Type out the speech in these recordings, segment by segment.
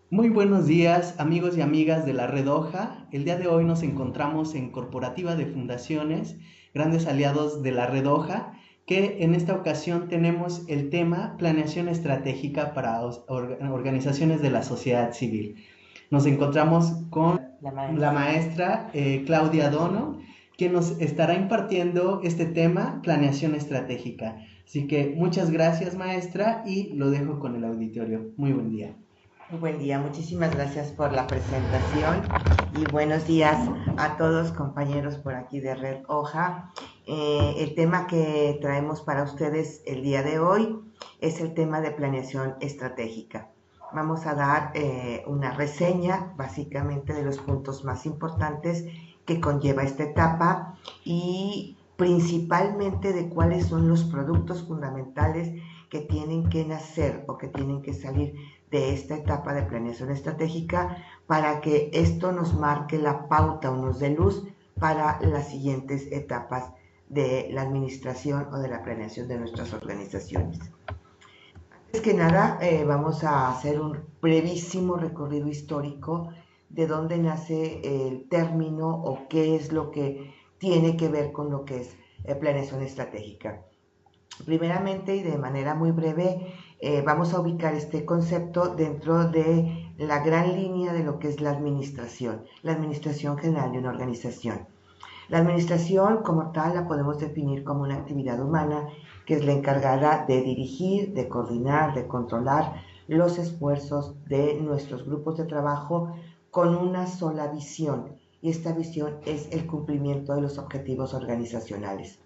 Muy buenos días, amigos y amigas de la Red Hoja. El día de hoy nos encontramos en Corporativa de Fundaciones, grandes aliados de la Red Hoja, que en esta ocasión tenemos el tema Planeación Estratégica para Organizaciones de la Sociedad Civil. Nos encontramos con la maestra Claudia Dono, que nos estará impartiendo este tema, Planeación Estratégica. Así que muchas gracias, maestra, y lo dejo con el auditorio. Muy buen día. Muy buen día, muchísimas gracias por la presentación y buenos días a todos compañeros por aquí de Red Hoja. El tema que traemos para ustedes el día de hoy es el tema de planeación estratégica. Vamos a dar una reseña básicamente de los puntos más importantes que conlleva esta etapa y principalmente de cuáles son los productos fundamentales que tienen que nacer o que tienen que salir de esta etapa de planeación estratégica para que esto nos marque la pauta o nos dé luz para las siguientes etapas de la administración o de la planeación de nuestras organizaciones. Antes que nada, vamos a hacer un brevísimo recorrido histórico de dónde nace el término o qué es lo que tiene que ver con lo que es planeación estratégica. Primeramente y de manera muy breve, vamos a ubicar este concepto dentro de la gran línea de lo que es la administración general de una organización. La administración como tal la podemos definir como una actividad humana que es la encargada de dirigir, de coordinar, de controlar los esfuerzos de nuestros grupos de trabajo con una sola visión, y esta visión es el cumplimiento de los objetivos organizacionales.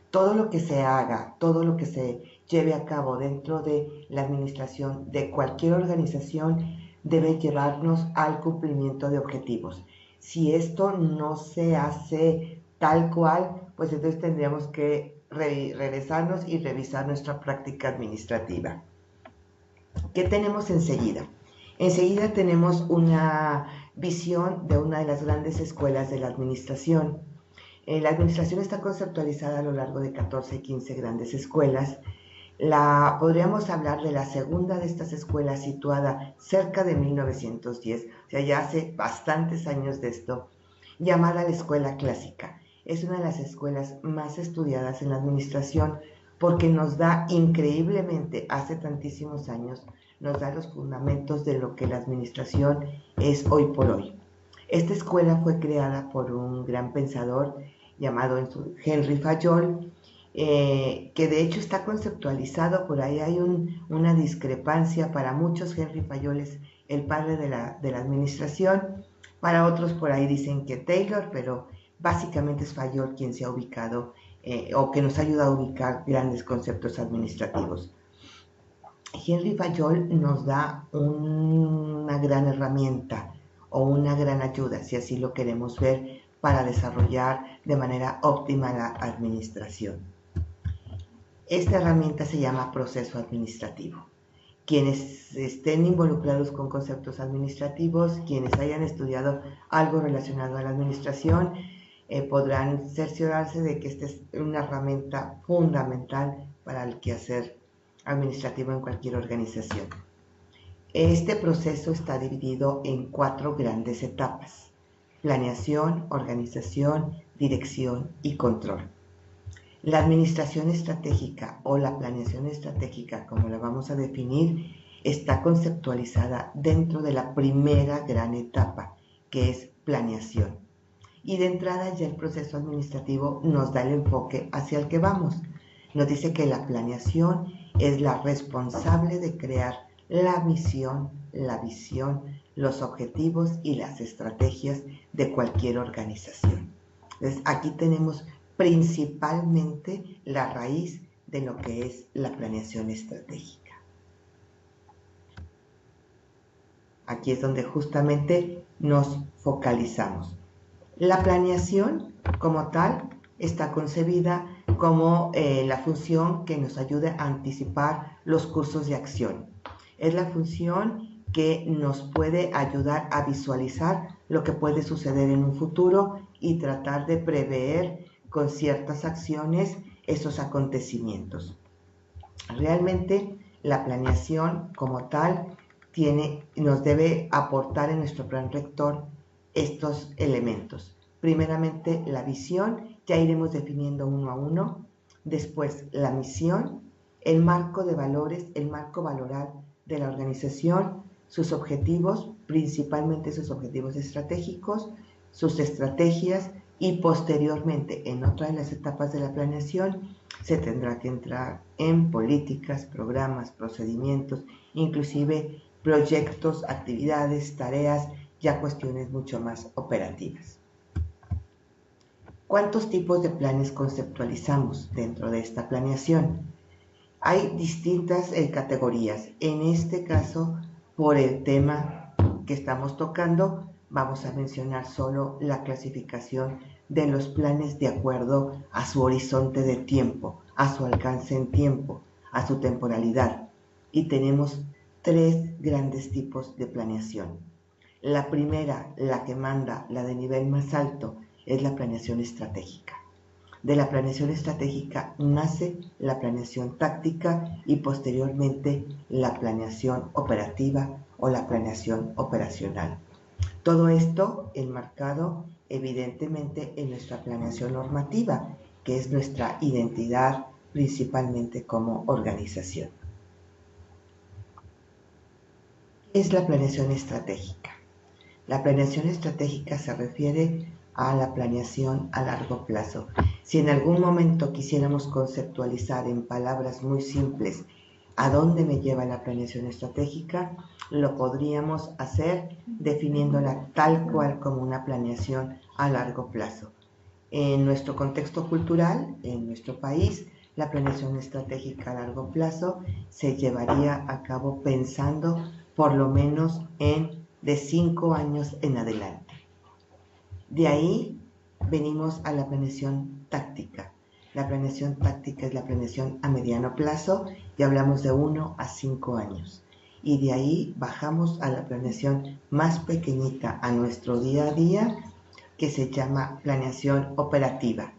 Todo lo que se haga, todo lo que se lleve a cabo dentro de la administración de cualquier organización debe llevarnos al cumplimiento de objetivos. Si esto no se hace tal cual, pues entonces tendríamos que regresarnos y revisar nuestra práctica administrativa. ¿Qué tenemos enseguida? Enseguida tenemos una visión de una de las grandes escuelas de la administración. La administración está conceptualizada a lo largo de 14 y 15 grandes escuelas. Podríamos hablar de la segunda de estas escuelas situada cerca de 1910, o sea, ya hace bastantes años de esto, llamada la Escuela Clásica. Es una de las escuelas más estudiadas en la administración porque nos da increíblemente, hace tantísimos años, nos da los fundamentos de lo que la administración es hoy por hoy. Esta escuela fue creada por un gran pensador llamado Henry Fayol, que de hecho está conceptualizado, por ahí hay una discrepancia. Para muchos Henry Fayol es el padre de la administración, para otros por ahí dicen que Taylor, pero básicamente es Fayol quien se ha ubicado o que nos ayuda a ubicar grandes conceptos administrativos. Henry Fayol nos da una gran herramienta o una gran ayuda, si así lo queremos ver, para desarrollar de manera óptima la administración. Esta herramienta se llama proceso administrativo. Quienes estén involucrados con conceptos administrativos, quienes hayan estudiado algo relacionado a la administración, podrán cerciorarse de que esta es una herramienta fundamental para el quehacer administrativo en cualquier organización. Este proceso está dividido en 4 grandes etapas: planeación, organización, dirección y control. La administración estratégica o la planeación estratégica, como la vamos a definir, está conceptualizada dentro de la primera gran etapa, que es planeación. Y de entrada ya el proceso administrativo nos da el enfoque hacia el que vamos. Nos dice que la planeación es la responsable de crear la misión, la visión, los objetivos y las estrategias de cualquier organización. Entonces, aquí tenemos principalmente la raíz de lo que es la planeación estratégica. Aquí es donde justamente nos focalizamos. La planeación como tal está concebida como la función que nos ayuda a anticipar los cursos de acción. Es la función que nos puede ayudar a visualizar lo que puede suceder en un futuro y tratar de prever con ciertas acciones esos acontecimientos. Realmente la planeación como tal nos debe aportar en nuestro plan rector estos elementos. Primeramente la visión, ya iremos definiendo uno a uno. Después la misión, el marco de valores, el marco valoral de la organización, sus objetivos, principalmente sus objetivos estratégicos, sus estrategias y posteriormente en otra de las etapas de la planeación se tendrá que entrar en políticas, programas, procedimientos, inclusive proyectos, actividades, tareas, ya cuestiones mucho más operativas. ¿Cuántos tipos de planes conceptualizamos dentro de esta planeación? Hay distintas categorías. En este caso, por el tema que estamos tocando, vamos a mencionar solo la clasificación de los planes de acuerdo a su horizonte de tiempo, a su alcance en tiempo, a su temporalidad. Y tenemos 3 grandes tipos de planeación. La primera, la que manda, la de nivel más alto, es la planeación estratégica. De la planeación estratégica nace la planeación táctica y posteriormente la planeación operativa o la planeación operacional. Todo esto enmarcado evidentemente en nuestra planeación normativa, que es nuestra identidad principalmente como organización. ¿Qué es la planeación estratégica? La planeación estratégica se refiere a la planeación a largo plazo. Si en algún momento quisiéramos conceptualizar en palabras muy simples a dónde me lleva la planeación estratégica, lo podríamos hacer definiéndola tal cual como una planeación a largo plazo. En nuestro contexto cultural, en nuestro país, la planeación estratégica a largo plazo se llevaría a cabo pensando por lo menos en de 5 años en adelante. De ahí venimos a la planeación táctica. La planeación táctica es la planeación a mediano plazo y hablamos de 1 a 5 años. Y de ahí bajamos a la planeación más pequeñita, a nuestro día a día, que se llama planeación operativa,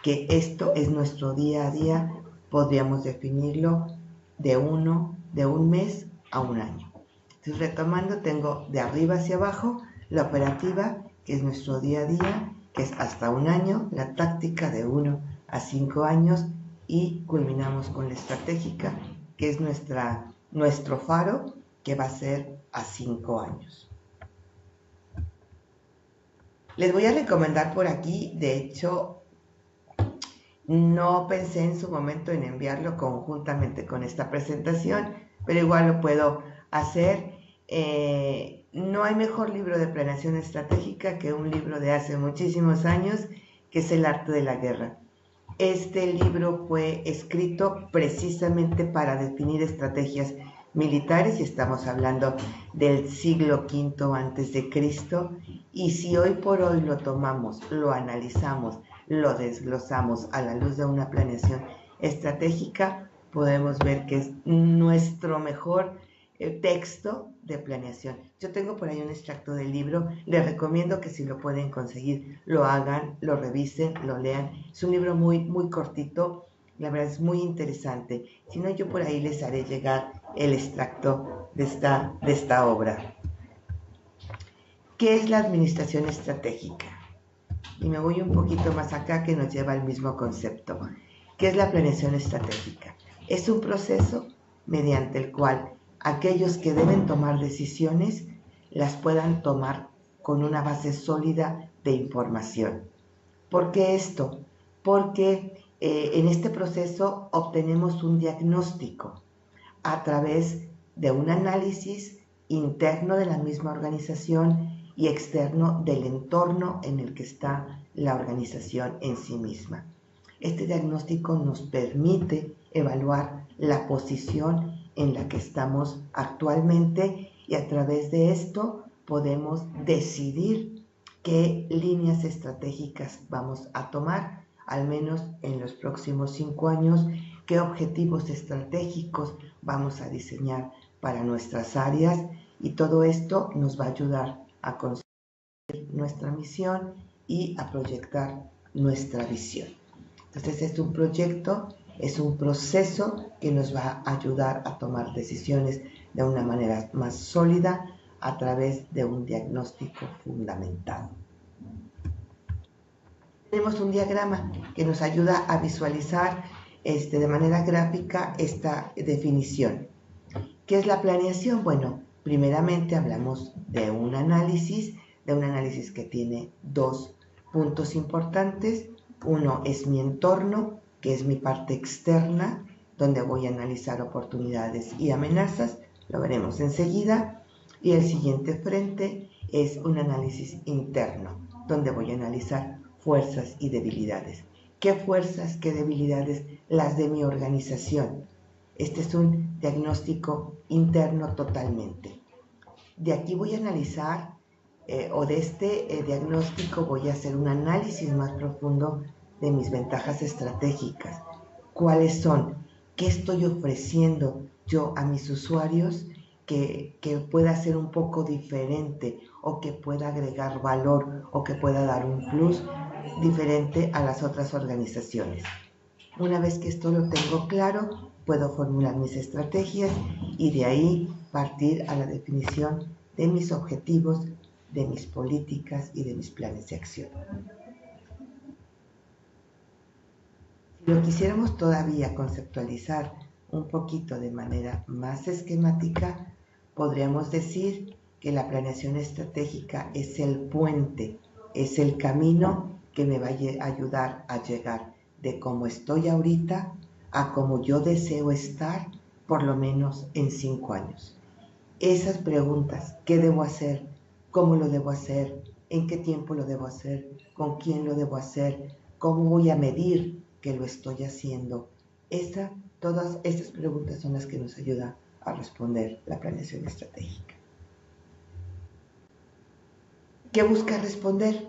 que esto es nuestro día a día, podríamos definirlo de un mes a un año. Entonces, retomando, tengo de arriba hacia abajo la operativa, que es nuestro día a día, que es hasta un año, la táctica de 1 a 5 años y culminamos con la estratégica, que es nuestro faro, que va a ser a 5 años. Les voy a recomendar por aquí, de hecho, no pensé en su momento en enviarlo conjuntamente con esta presentación, pero igual lo puedo hacer. No hay mejor libro de planeación estratégica que un libro de hace muchísimos años, que es El arte de la guerra. Este libro fue escrito precisamente para definir estrategias militares y estamos hablando del siglo V antes de Cristo, y si hoy por hoy lo tomamos, lo analizamos, lo desglosamos a la luz de una planeación estratégica, podemos ver que es nuestro mejor texto de planeación. Yo tengo por ahí un extracto del libro, les recomiendo que si lo pueden conseguir, lo hagan, lo revisen, lo lean. Es un libro muy, muy cortito, la verdad es muy interesante. Si no, yo por ahí les haré llegar el extracto de esta obra. ¿Qué es la administración estratégica? Y me voy un poquito más acá, que nos lleva al mismo concepto. ¿Qué es la planeación estratégica? Es un proceso mediante el cual aquellos que deben tomar decisiones las puedan tomar con una base sólida de información. ¿Por qué esto? Porque en este proceso obtenemos un diagnóstico a través de un análisis interno de la misma organización y externo del entorno en el que está la organización en sí misma. Este diagnóstico nos permite evaluar la posición en la que estamos actualmente y a través de esto podemos decidir qué líneas estratégicas vamos a tomar, al menos en los próximos 5 años, qué objetivos estratégicos vamos a diseñar para nuestras áreas Y todo esto nos va a ayudar a conseguir nuestra misión y a proyectar nuestra visión. Entonces es un proyecto, es un proceso que nos va a ayudar a tomar decisiones de una manera más sólida a través de un diagnóstico fundamentado. Tenemos un diagrama que nos ayuda a visualizar de manera gráfica esta definición. ¿Qué es la planeación? Bueno, primeramente hablamos de un análisis que tiene dos puntos importantes. Uno es mi entorno, que es mi parte externa, donde voy a analizar oportunidades y amenazas, lo veremos enseguida. Y el siguiente frente es un análisis interno, donde voy a analizar fuerzas y debilidades. ¿Qué fuerzas, qué debilidades? Las de mi organización. Este es un diagnóstico interno totalmente. De aquí voy a analizar, o de este diagnóstico voy a hacer un análisis más profundo de mis ventajas estratégicas. ¿Cuáles son? ¿Qué estoy ofreciendo yo a mis usuarios que pueda ser un poco diferente o que pueda agregar valor o que pueda dar un plus diferente a las otras organizaciones? Una vez que esto lo tengo claro, puedo formular mis estrategias y de ahí partir a la definición de mis objetivos, de mis políticas y de mis planes de acción. Si lo quisiéramos todavía conceptualizar un poquito de manera más esquemática, podríamos decir que la planeación estratégica es el puente, es el camino que me va a ayudar a llegar de cómo estoy ahorita a cómo yo deseo estar por lo menos en 5 años. Esas preguntas, ¿qué debo hacer? ¿Cómo lo debo hacer? ¿En qué tiempo lo debo hacer? ¿Con quién lo debo hacer? ¿Cómo voy a medir que lo estoy haciendo? Todas estas preguntas son las que nos ayudan a responder la planeación estratégica. ¿Qué busca responder?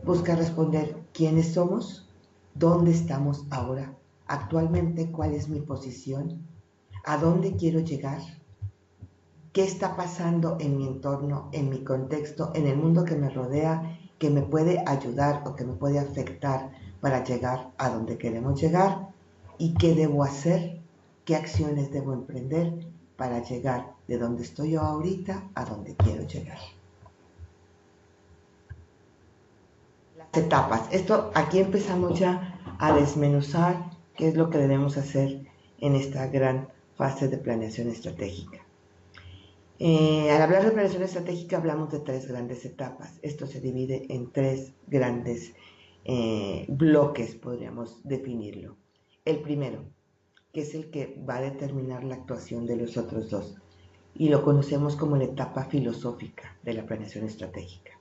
Busca responder quiénes somos, dónde estamos ahora, actualmente cuál es mi posición, a dónde quiero llegar, qué está pasando en mi entorno, en mi contexto, en el mundo que me rodea, que me puede ayudar o que me puede afectar para llegar a donde queremos llegar, y qué debo hacer, qué acciones debo emprender para llegar de donde estoy yo ahorita a donde quiero llegar. Las etapas. Aquí empezamos ya a desmenuzar qué es lo que debemos hacer en esta gran fase de planeación estratégica. Al hablar de planeación estratégica hablamos de 3 grandes etapas. Esto se divide en 3 grandes bloques, podríamos definirlo. El primero, que es el que va a determinar la actuación de los otros 2, y lo conocemos como la etapa filosófica de la planeación estratégica.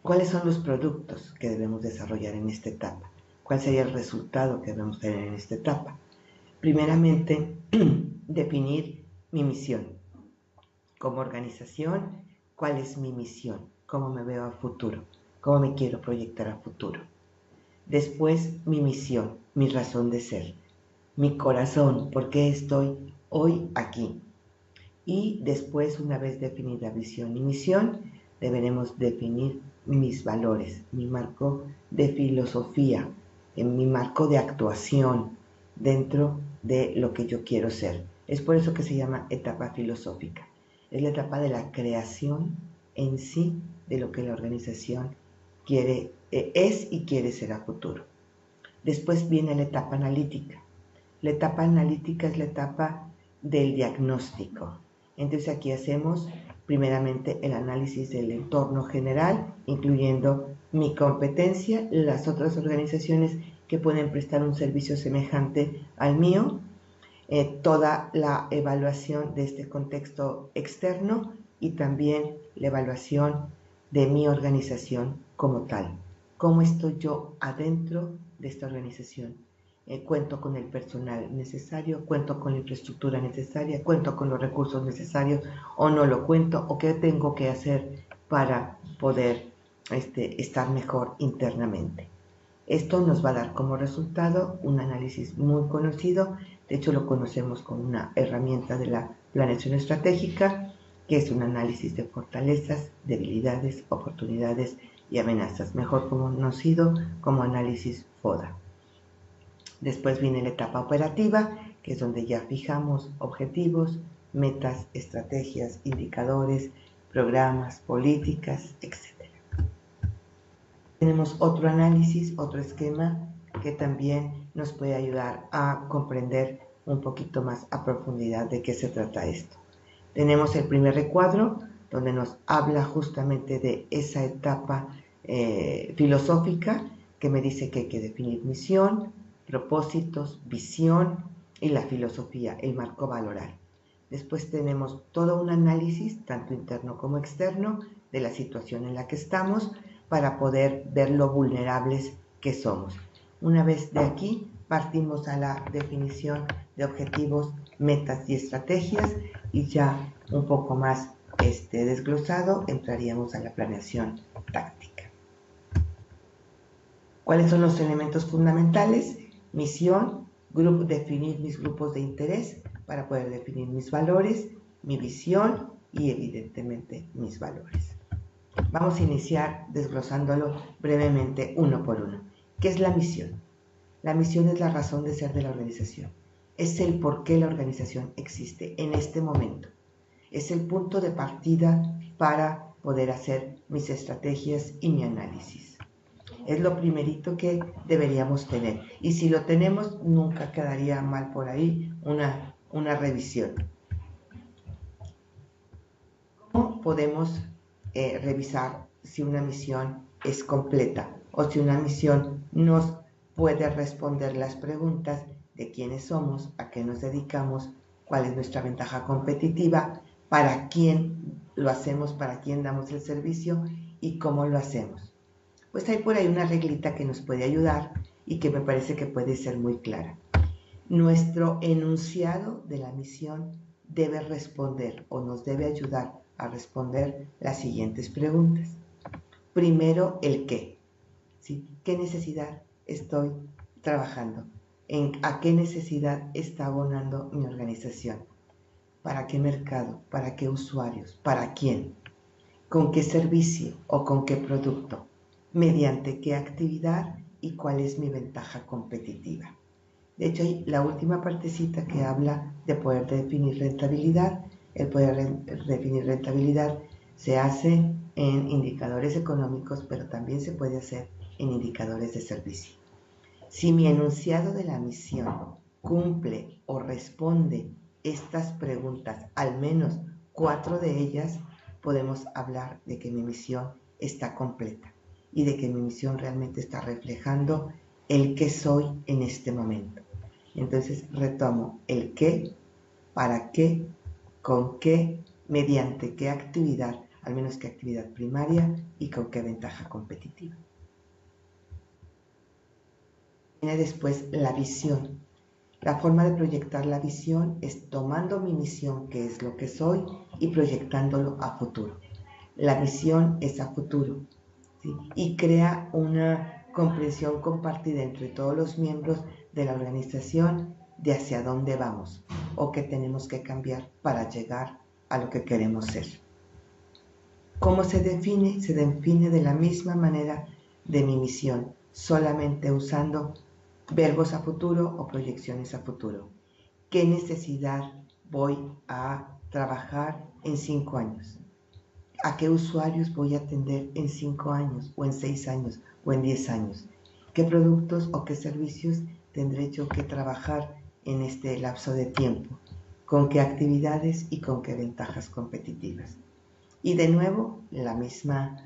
¿Cuáles son los productos que debemos desarrollar en esta etapa? ¿Cuál sería el resultado que debemos tener en esta etapa? Primeramente, definir mi misión. Como organización, ¿cuál es mi misión? ¿Cómo me veo a futuro? ¿Cómo me quiero proyectar a futuro? Después, mi misión, mi razón de ser, mi corazón, ¿por qué estoy hoy aquí? Y después, una vez definida visión y misión, deberemos definir mis valores, mi marco de filosofía, mi marco de actuación dentro de lo que yo quiero ser. Es por eso que se llama etapa filosófica. Es la etapa de la creación en sí de lo que la organización es y quiere ser a futuro. Después viene la etapa analítica. La etapa analítica es la etapa del diagnóstico. Entonces aquí hacemos primeramente el análisis del entorno general, incluyendo mi competencia, las otras organizaciones que pueden prestar un servicio semejante al mío, toda la evaluación de este contexto externo y también la evaluación de mi organización como tal. ¿Cómo estoy yo adentro de esta organización? Cuento con el personal necesario, cuento con la infraestructura necesaria, cuento con los recursos necesarios o no lo cuento, o qué tengo que hacer para poder estar mejor internamente. Esto nos va a dar como resultado un análisis muy conocido, de hecho lo conocemos como una herramienta de la planeación estratégica, que es un análisis de fortalezas, debilidades, oportunidades y amenazas, mejor conocido como análisis FODA. Después viene la etapa operativa, que es donde ya fijamos objetivos, metas, estrategias, indicadores, programas, políticas, etc. Tenemos otro análisis, otro esquema que también nos puede ayudar a comprender un poquito más a profundidad de qué se trata esto. Tenemos el primer recuadro, donde nos habla justamente de esa etapa filosófica que me dice que hay que definir misión, propósitos, visión y la filosofía, el marco valoral. Después tenemos todo un análisis, tanto interno como externo, de la situación en la que estamos para poder ver lo vulnerables que somos. Una vez de aquí, partimos a la definición de objetivos, metas y estrategias y ya un poco más desglosado entraríamos a la planeación táctica. ¿Cuáles son los elementos fundamentales? Misión, definir mis grupos de interés para poder definir mis valores, mi visión y evidentemente mis valores. Vamos a iniciar desglosándolo brevemente uno por uno. ¿Qué es la misión? La misión es la razón de ser de la organización. Es el por qué la organización existe en este momento. Es el punto de partida para poder hacer mis estrategias y mi análisis. Es lo primerito que deberíamos tener. Y si lo tenemos, nunca quedaría mal por ahí una revisión. ¿Cómo podemos revisar si una misión es completa o si una misión nos puede responder las preguntas de quiénes somos, a qué nos dedicamos, cuál es nuestra ventaja competitiva, para quién lo hacemos, para quién damos el servicio y cómo lo hacemos? Pues hay por ahí una reglita que nos puede ayudar y que me parece que puede ser muy clara. Nuestro enunciado de la misión debe responder o nos debe ayudar a responder las siguientes preguntas. Primero, el qué. ¿Sí? ¿Qué necesidad estoy trabajando? ¿A qué necesidad está abonando mi organización? ¿Para qué mercado? ¿Para qué usuarios? ¿Para quién? ¿Con qué servicio o con qué producto? ¿Mediante qué actividad y cuál es mi ventaja competitiva? De hecho, hay la última partecita que habla de poder definir rentabilidad. El poder definir rentabilidad se hace en indicadores económicos, pero también se puede hacer en indicadores de servicio. Si mi enunciado de la misión cumple o responde estas preguntas, al menos 4 de ellas, podemos hablar de que mi misión está completa y de que mi misión realmente está reflejando el que soy en este momento. Entonces retomo el qué, para qué, con qué, mediante qué actividad, al menos qué actividad primaria y con qué ventaja competitiva. Viene después la visión. La forma de proyectar la visión es tomando mi misión, que es lo que soy, y proyectándolo a futuro. La visión es a futuro, ¿sí? Y crea una comprensión compartida entre todos los miembros de la organización de hacia dónde vamos o qué tenemos que cambiar para llegar a lo que queremos ser. ¿Cómo se define? Se define de la misma manera de mi misión, solamente usando verbos a futuro o proyecciones a futuro. ¿Qué necesidad voy a trabajar en 5 años? ¿A qué usuarios voy a atender en 5 años o en 6 años o en 10 años? ¿Qué productos o qué servicios tendré yo que trabajar en este lapso de tiempo? ¿Con qué actividades y con qué ventajas competitivas? Y de nuevo, la misma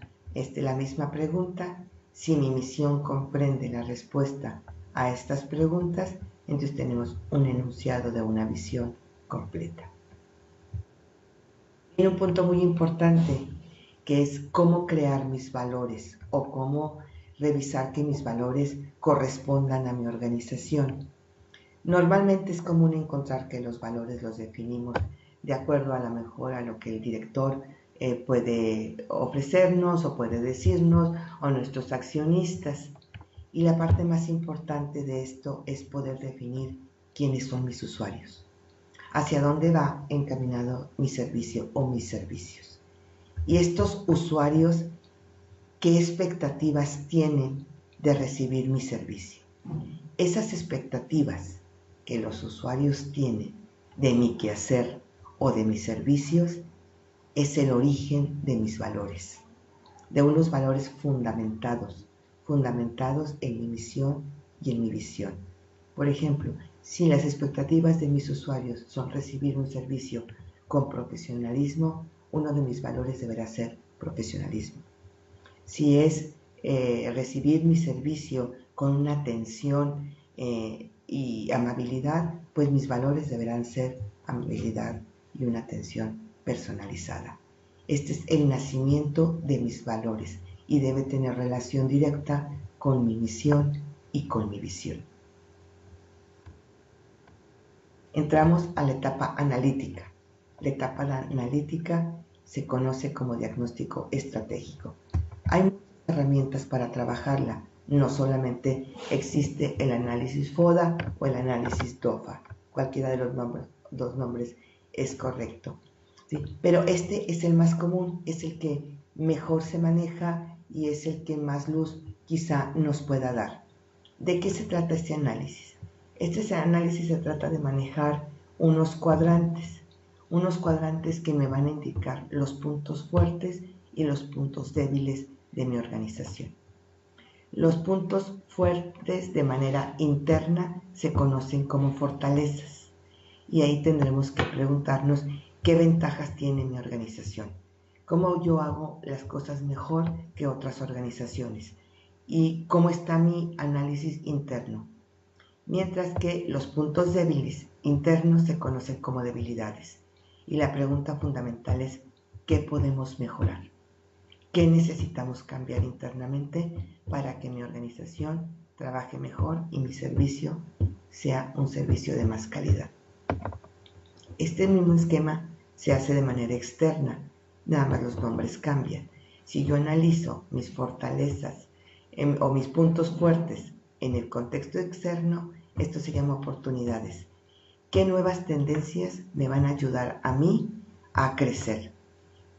pregunta. Si mi misión comprende la respuesta a estas preguntas, entonces tenemos un enunciado de una visión completa. Hay un punto muy importante que es cómo crear mis valores o cómo revisar que mis valores correspondan a mi organización. Normalmente es común encontrar que los valores los definimos de acuerdo a lo mejor a lo que el director puede ofrecernos o puede decirnos o nuestros accionistas. Y la parte más importante de esto es poder definir quiénes son mis usuarios. hacia dónde va encaminado mi servicio o mis servicios. Y estos usuarios, ¿qué expectativas tienen de recibir mi servicio? Esas expectativas que los usuarios tienen de mi quehacer o de mis servicios es el origen de mis valores, de unos valores fundamentados en mi misión y en mi visión. Por ejemplo, si las expectativas de mis usuarios son recibir un servicio con profesionalismo, uno de mis valores deberá ser profesionalismo. Si es recibir mi servicio con una atención y amabilidad, pues mis valores deberán ser amabilidad y una atención personalizada. Este es el nacimiento de mis valores y debe tener relación directa con mi misión y con mi visión. Entramos a la etapa analítica. La etapa analítica se conoce como diagnóstico estratégico. Hay muchas herramientas para trabajarla. No solamente existe el análisis FODA o el análisis DOFA. Cualquiera de los dos nombres es correcto. ¿Sí? Pero este es el más común, es el que mejor se maneja y es el que más luz quizá nos pueda dar. ¿De qué se trata este análisis? Este análisis se trata de manejar unos cuadrantes que me van a indicar los puntos fuertes y los puntos débiles de mi organización. Los puntos fuertes de manera interna se conocen como fortalezas y ahí tendremos que preguntarnos qué ventajas tiene mi organización, cómo yo hago las cosas mejor que otras organizaciones y cómo está mi análisis interno. Mientras que los puntos débiles internos se conocen como debilidades. Y la pregunta fundamental es, ¿qué podemos mejorar? ¿Qué necesitamos cambiar internamente para que mi organización trabaje mejor y mi servicio sea un servicio de más calidad? Este mismo esquema se hace de manera externa, nada más los nombres cambian. Si yo analizo mis fortalezas o mis puntos fuertes en el contexto externo, esto se llama oportunidades. ¿Qué nuevas tendencias me van a ayudar a mí a crecer?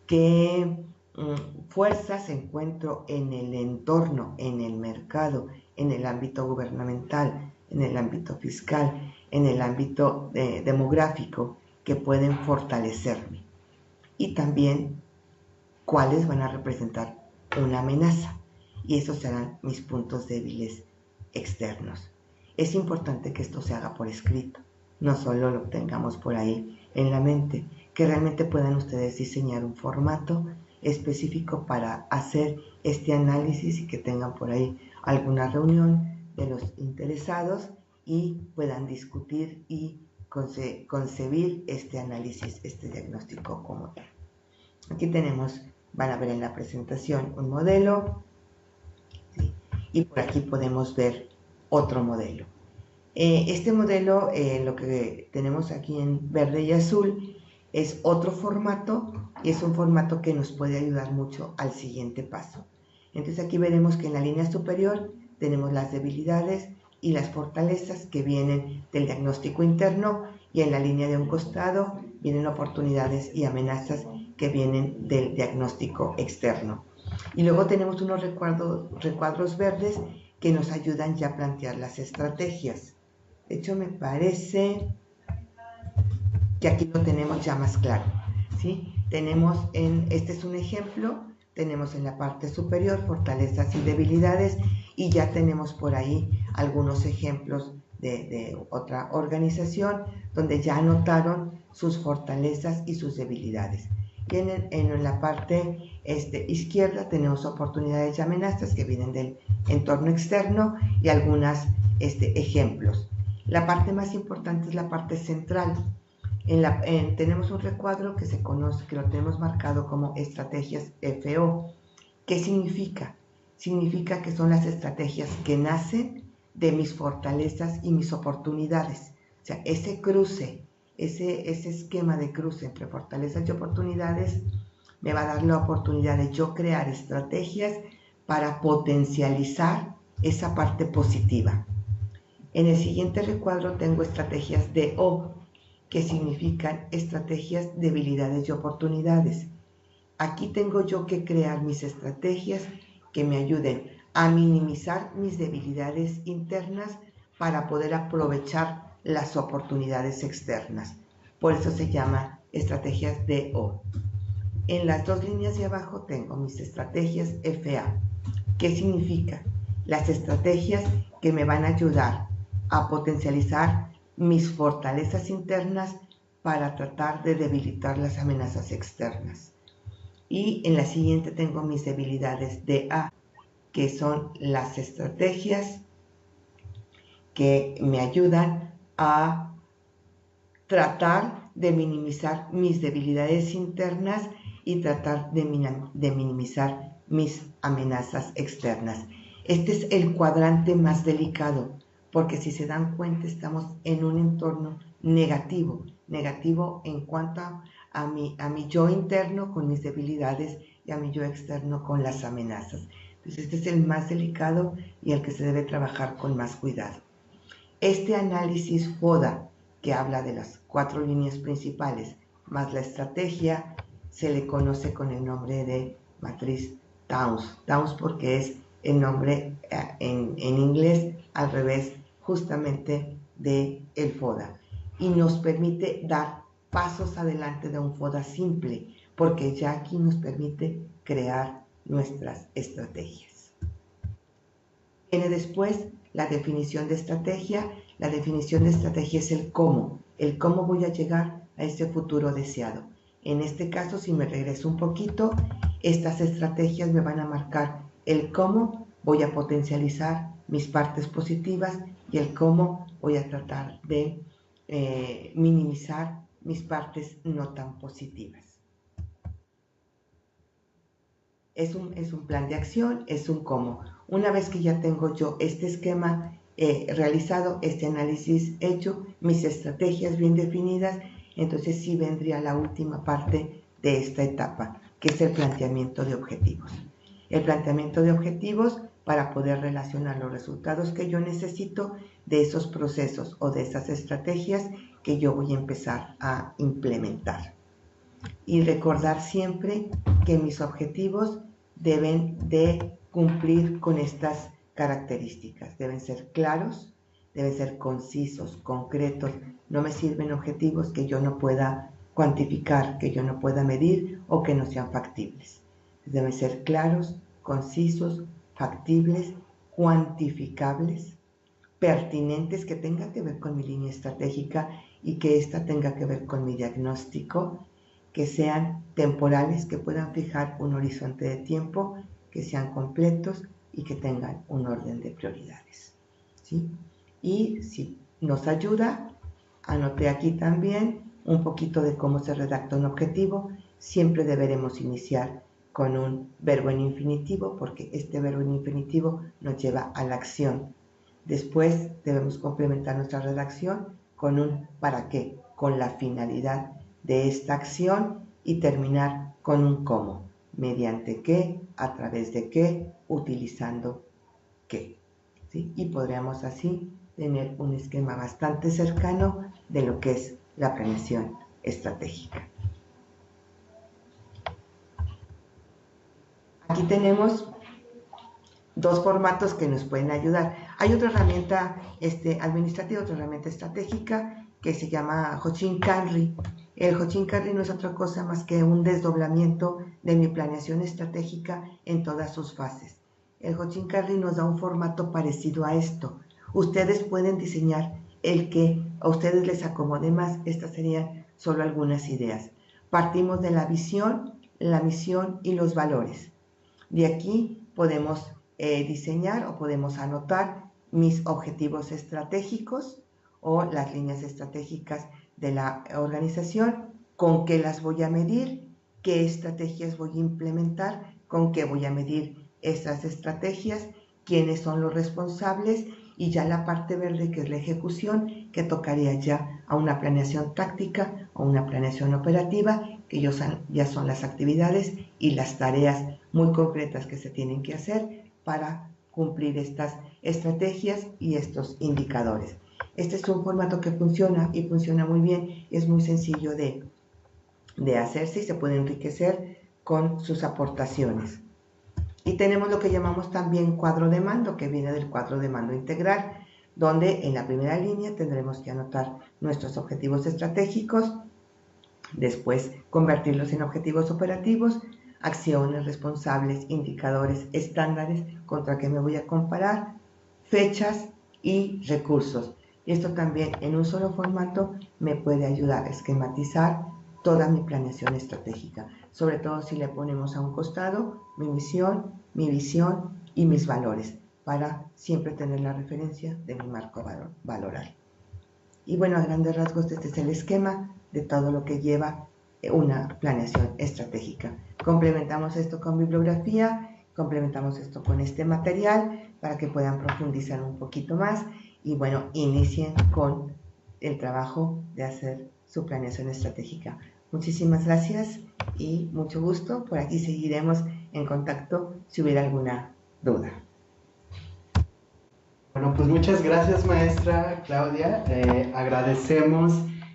¿Qué fuerzas encuentro en el entorno, en el mercado, en el ámbito gubernamental, en el ámbito fiscal, en el ámbito demográfico que pueden fortalecerme? Y también, ¿cuáles van a representar una amenaza? Y esos serán mis puntos débiles externos. Es importante que esto se haga por escrito, no solo lo tengamos por ahí en la mente, que realmente puedan ustedes diseñar un formato específico para hacer este análisis y que tengan por ahí alguna reunión de los interesados y puedan discutir y concebir este análisis, este diagnóstico como tal. Aquí tenemos, van a ver en la presentación un modelo, ¿sí? Y por aquí podemos ver otro modelo. Este modelo, lo que tenemos aquí en verde y azul, es otro formato y es un formato que nos puede ayudar mucho al siguiente paso. Entonces aquí veremos que en la línea superior tenemos las debilidades y las fortalezas que vienen del diagnóstico interno y en la línea de un costado vienen oportunidades y amenazas que vienen del diagnóstico externo. Y luego tenemos unos recuadros verdes que nos ayudan ya a plantear las estrategias. De hecho, me parece que aquí lo tenemos ya más claro, ¿sí? Este es un ejemplo, tenemos en la parte superior fortalezas y debilidades y ya tenemos por ahí algunos ejemplos de otra organización donde ya anotaron sus fortalezas y sus debilidades. Y en la parte izquierda tenemos oportunidades y amenazas que vienen del entorno externo y algunos ejemplos. La parte más importante es la parte central. Tenemos un recuadro que se conoce, que lo tenemos marcado como estrategias FO. ¿Qué significa? Significa que son las estrategias que nacen de mis fortalezas y mis oportunidades. O sea, ese cruce, ese esquema de cruce entre fortalezas y oportunidades me va a dar la oportunidad de yo crear estrategias para potencializar esa parte positiva. En el siguiente recuadro tengo estrategias DO. que significan estrategias, debilidades y oportunidades. Aquí tengo yo que crear mis estrategias que me ayuden a minimizar mis debilidades internas para poder aprovechar las oportunidades externas. Por eso se llama estrategias DO. En las dos líneas de abajo tengo mis estrategias FA. ¿Qué significa? Las estrategias que me van a ayudar a potencializar mis fortalezas internas para tratar de debilitar las amenazas externas. Y en la siguiente tengo mis debilidades DA, que son las estrategias que me ayudan a tratar de minimizar mis debilidades internas y tratar de minimizar mis amenazas externas. Este es el cuadrante más delicado, porque si se dan cuenta estamos en un entorno negativo en cuanto a mi yo interno con mis debilidades y a mi yo externo con las amenazas. Entonces este es el más delicado y el que se debe trabajar con más cuidado. Este análisis FODA, que habla de las 4 líneas principales, más la estrategia, se le conoce con el nombre de matriz Towns. Towns porque es el nombre en inglés al revés justamente de el FODA. Y nos permite dar pasos adelante de un FODA simple, porque ya aquí nos permite crear nuestras estrategias. Viene después la definición de estrategia. La definición de estrategia es el cómo voy a llegar a ese futuro deseado. En este caso, si me regreso un poquito, estas estrategias me van a marcar el cómo voy a potencializar mis partes positivas y el cómo voy a tratar de minimizar mis partes no tan positivas. Es un plan de acción, es un cómo. Una vez que ya tengo yo este esquema realizado, este análisis hecho, mis estrategias bien definidas, entonces sí vendría la última parte de esta etapa, que es el planteamiento de objetivos. El planteamiento de objetivos para poder relacionar los resultados que yo necesito de esos procesos o de esas estrategias que yo voy a empezar a implementar. Y recordar siempre que mis objetivos deben de cumplir con estas características. Deben ser claros, deben ser concisos, concretos. No me sirven objetivos que yo no pueda cuantificar, que yo no pueda medir o que no sean factibles. Deben ser claros, concisos, factibles, cuantificables, pertinentes, que tengan que ver con mi línea estratégica y que ésta tenga que ver con mi diagnóstico, que sean temporales, que puedan fijar un horizonte de tiempo, que sean completos y que tengan un orden de prioridades, ¿sí? Y si nos ayuda, anoté aquí también un poquito de cómo se redacta un objetivo. Siempre deberemos iniciar con un verbo en infinitivo, porque este verbo en infinitivo nos lleva a la acción. Después debemos complementar nuestra redacción con un para qué, con la finalidad de esta acción, y terminar con un cómo, mediante qué, a través de qué, utilizando qué, ¿sí? Y podríamos así tener un esquema bastante cercano de lo que es la planeación estratégica. Aquí tenemos dos formatos que nos pueden ayudar. Hay otra herramienta administrativa, otra herramienta estratégica que se llama Hochin-Kanri. El Hochin-Kanri no es otra cosa más que un desdoblamiento de mi planeación estratégica en todas sus fases. El Hochin-Kanri nos da un formato parecido a esto. Ustedes pueden diseñar el que a ustedes les acomode más. Estas serían solo algunas ideas. Partimos de la visión, la misión y los valores. De aquí podemos diseñar o podemos anotar mis objetivos estratégicos o las líneas estratégicas de la organización, con qué las voy a medir, qué estrategias voy a implementar, con qué voy a medir esas estrategias, quiénes son los responsables, y ya la parte verde, que es la ejecución, que tocaría ya a una planeación táctica o una planeación operativa, que ya son las actividades y las tareas muy concretas que se tienen que hacer para cumplir estas estrategias y estos indicadores. Este es un formato que funciona y funciona muy bien. Es muy sencillo de hacerse y se puede enriquecer con sus aportaciones. Y tenemos lo que llamamos también cuadro de mando, que viene del cuadro de mando integral, donde en la primera línea tendremos que anotar nuestros objetivos estratégicos, después convertirlos en objetivos operativos, acciones, responsables, indicadores, estándares, contra qué me voy a comparar, fechas y recursos. Esto también en un solo formato me puede ayudar a esquematizar toda mi planeación estratégica, sobre todo si le ponemos a un costado mi misión, mi visión y mis valores, para siempre tener la referencia de mi marco valoral. Y bueno, a grandes rasgos este es el esquema de todo lo que lleva una planeación estratégica. Complementamos esto con bibliografía, complementamos esto con este material para que puedan profundizar un poquito más y bueno, inicien con el trabajo de hacer su planeación estratégica. Muchísimas gracias y mucho gusto. Por aquí seguiremos en contacto si hubiera alguna duda. Bueno, pues muchas gracias, maestra Claudia. Agradecemos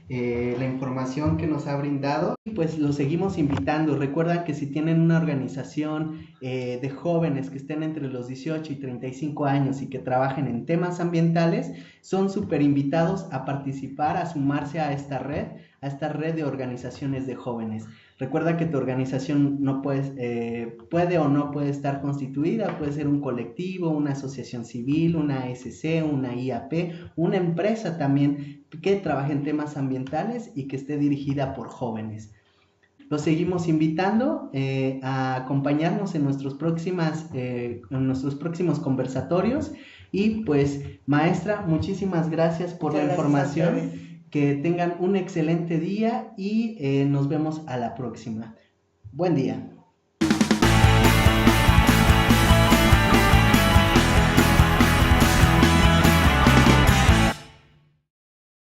la información que nos ha brindado y pues los seguimos invitando. Recuerda que si tienen una organización de jóvenes que estén entre los 18 y 35 años y que trabajen en temas ambientales, son súper invitados a participar, a sumarse a esta red de organizaciones de jóvenes. Recuerda que tu organización no puede o no puede estar constituida, puede ser un colectivo, una asociación civil, una SC, una IAP, una empresa también que trabaje en temas ambientales y que esté dirigida por jóvenes. Los seguimos invitando a acompañarnos en nuestros próximos conversatorios y pues maestra, muchísimas gracias por la información. Que tengan un excelente día y nos vemos a la próxima. Buen día.